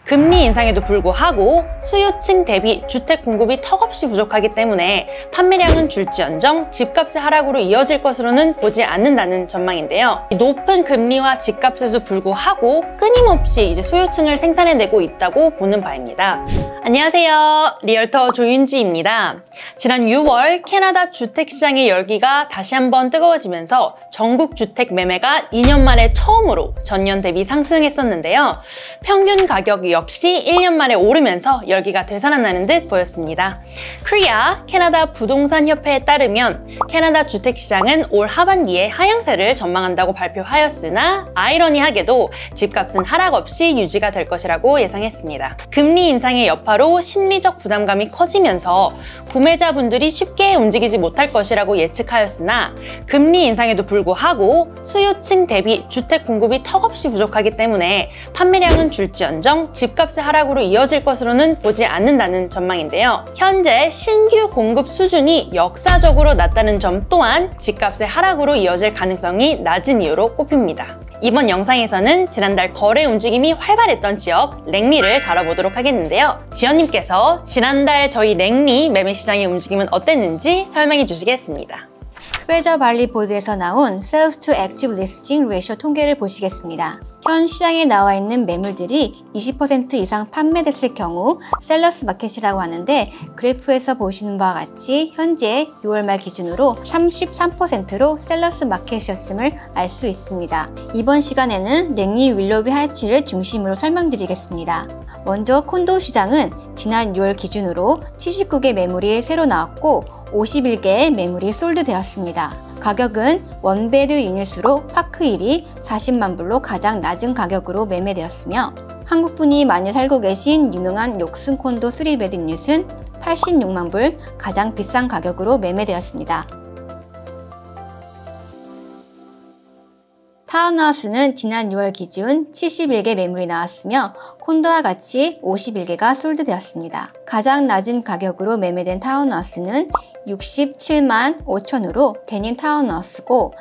금리 인상에도 불구하고 수요층 대비 주택 공급이 턱없이 부족하기 때문에 판매량은 줄지언정 집값의 하락으로 이어질 것으로는 보지 않는다는 전망인데요. 높은 금리와 집값에도 불구하고 끊임없이 이제 수요층을 생산해내고 있다고 보는 바입니다. 안녕하세요. 리얼터 조윤지입니다. 지난 6월 캐나다 주택시장의 열기가 다시 한번 뜨거워지면서 전국 주택 매매가 2년 만에 처음으로 전년 대비 상승했었는데요. 평균 가격 역시 1년 만에 오르면서 열기가 되살아나는 듯 보였습니다. CREA 캐나다 부동산 협회에 따르면 캐나다 주택시장은 올 하반기에 하향세를 전망한다고 발표하였으나 아이러니하게도 집값은 하락 없이 유지가 될 것이라고 예상했습니다. 금리 인상의 여파로 심리적 부담감이 커지면서 구매자분들이 쉽게 움직이지 못할 것이라고 예측하였으나 금리 인상에도 불구하고 수요층 대비 주택 공급이 턱없이 부족하기 때문에 판매량은 줄지언정 집값의 하락으로 이어질 것으로는 보지 않는다는 전망인데요. 현재 신규 공급 수준이 역사적으로 낮다는 점 또한 집값의 하락으로 이어질 가능성이 낮은 이유로 꼽힙니다. 이번 영상에서는 지난달 거래 움직임이 활발했던 지역 랭리를 다뤄보도록 하겠는데요. 지연님께서 지난달 저희 랭리 매매 시장의 움직임은 어땠는지 설명해 주시겠습니다. 프레저 발리 보드에서 나온 Sales to Active Listing Ratio 통계를 보시겠습니다. 현 시장에 나와 있는 매물들이 20% 이상 판매됐을 경우 셀러스 마켓이라고 하는데, 그래프에서 보시는 바와 같이 현재 6월 말 기준으로 33%로 셀러스 마켓이었음을 알 수 있습니다. 이번 시간에는 랭리 윌로비 하이츠를 중심으로 설명드리겠습니다. 먼저 콘도 시장은 지난 6월 기준으로 79개 매물이 새로 나왔고 51개의 매물이 솔드되었습니다. 가격은 원베드 유닛으로 파크 1이 40만 불로 가장 낮은 가격으로 매매되었으며, 한국분이 많이 살고 계신 유명한 욕슨 콘도 3베드 유닛은 86만 불 가장 비싼 가격으로 매매되었습니다. 타운하우스는 지난 6월 기준 71개 매물이 나왔으며 콘도와 같이 51개가 솔드되었습니다. 가장 낮은 가격으로 매매된 타운하우스는 67만 5천으로 데님 타운하우스고,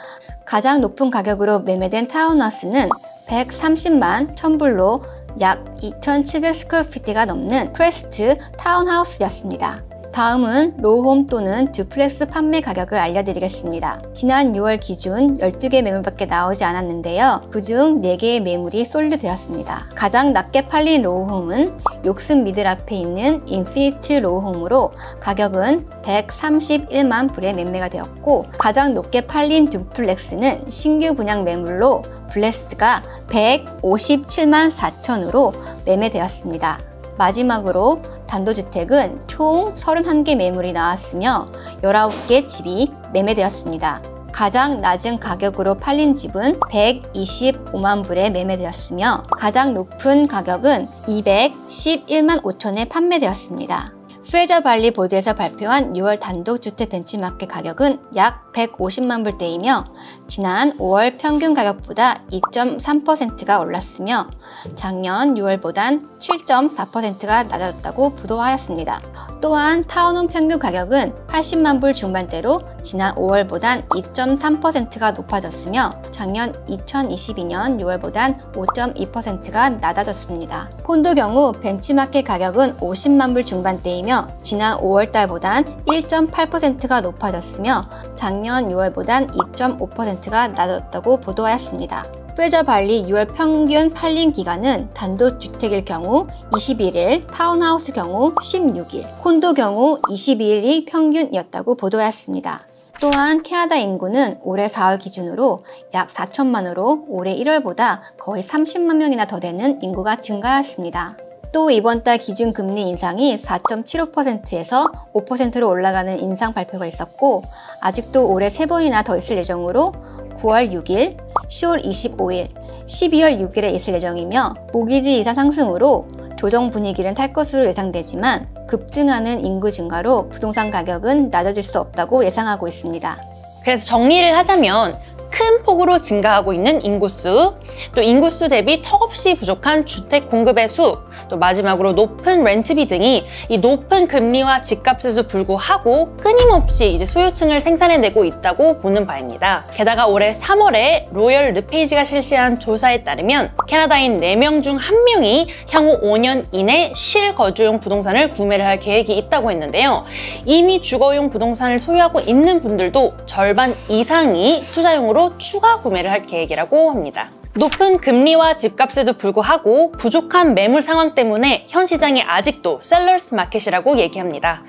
가장 높은 가격으로 매매된 타운하우스는 130만 1000불로 약 2700스퀘어피트가 넘는 크레스트 타운하우스였습니다. 다음은 로우홈 또는 듀플렉스 판매 가격을 알려드리겠습니다. 지난 6월 기준 12개 매물밖에 나오지 않았는데요. 그중 4개의 매물이 솔드되었습니다. 가장 낮게 팔린 로우홈은 욕슨 미들 앞에 있는 인피니트 로우홈으로 가격은 131만 불에 매매가 되었고, 가장 높게 팔린 듀플렉스는 신규 분양 매물로 블레스가 157만 4천으로 매매되었습니다. 마지막으로 단독주택은 총 31개 매물이 나왔으며 19개 집이 매매되었습니다. 가장 낮은 가격으로 팔린 집은 125만 불에 매매되었으며 가장 높은 가격은 211만 5천에 판매되었습니다. 프레저 발리 보드에서 발표한 6월 단독주택 벤치마켓 가격은 약 150만 불대이며 지난 5월 평균 가격보다 2.3%가 올랐으며 작년 6월보단 7.4%가 낮아졌다고 보도하였습니다. 또한 타운홈 평균 가격은 80만 불 중반대로 지난 5월보단 2.3%가 높아졌으며 작년 2022년 6월보단 5.2%가 낮아졌습니다. 콘도 경우 벤치마켓 가격은 50만 불 중반대이며 지난 5월달보단 1.8%가 높아졌으며 작년 6월보단 2.5%가 낮아졌다고 보도하였습니다. 프레저 발리 6월 평균 팔린 기간은 단독주택일 경우 21일, 타운하우스 경우 16일, 콘도 경우 22일이 평균이었다고 보도하였습니다. 또한 캐나다 인구는 올해 4월 기준으로 약 4천만으로 올해 1월보다 거의 30만 명이나 더 되는 인구가 증가하였습니다. 또 이번 달 기준금리 인상이 4.75%에서 5%로 올라가는 인상 발표가 있었고, 아직도 올해 3번이나 더 있을 예정으로 9월 6일, 10월 25일, 12월 6일에 있을 예정이며, 모기지 이사 상승으로 조정 분위기는 탈 것으로 예상되지만 급증하는 인구 증가로 부동산 가격은 낮아질 수 없다고 예상하고 있습니다. 그래서 정리를 하자면 큰 폭으로 증가하고 있는 인구수, 또 인구수 대비 턱없이 부족한 주택 공급의 수, 또 마지막으로 높은 렌트비 등이 이 높은 금리와 집값에도 불구하고 끊임없이 이제 소유층을 생산해내고 있다고 보는 바입니다. 게다가 올해 3월에 로열 르페이지가 실시한 조사에 따르면 캐나다인 4명 중 1명이 향후 5년 이내 실거주용 부동산을 구매를 할 계획이 있다고 했는데요. 이미 주거용 부동산을 소유하고 있는 분들도 절반 이상이 투자용으로 추가 구매를 할 계획이라고 합니다. 높은 금리와 집값에도 불구하고 부족한 매물 상황 때문에 현 시장이 아직도 셀러스 마켓이라고 얘기합니다.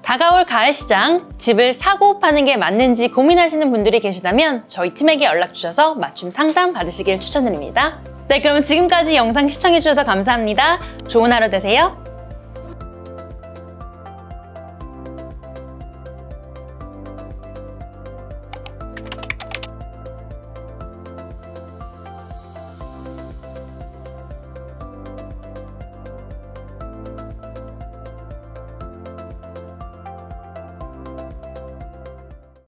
다가올 가을 시장, 집을 사고 파는 게 맞는지 고민하시는 분들이 계시다면 저희 팀에게 연락 주셔서 맞춤 상담 받으시길 추천드립니다. 네, 그럼 지금까지 영상 시청해주셔서 감사합니다. 좋은 하루 되세요.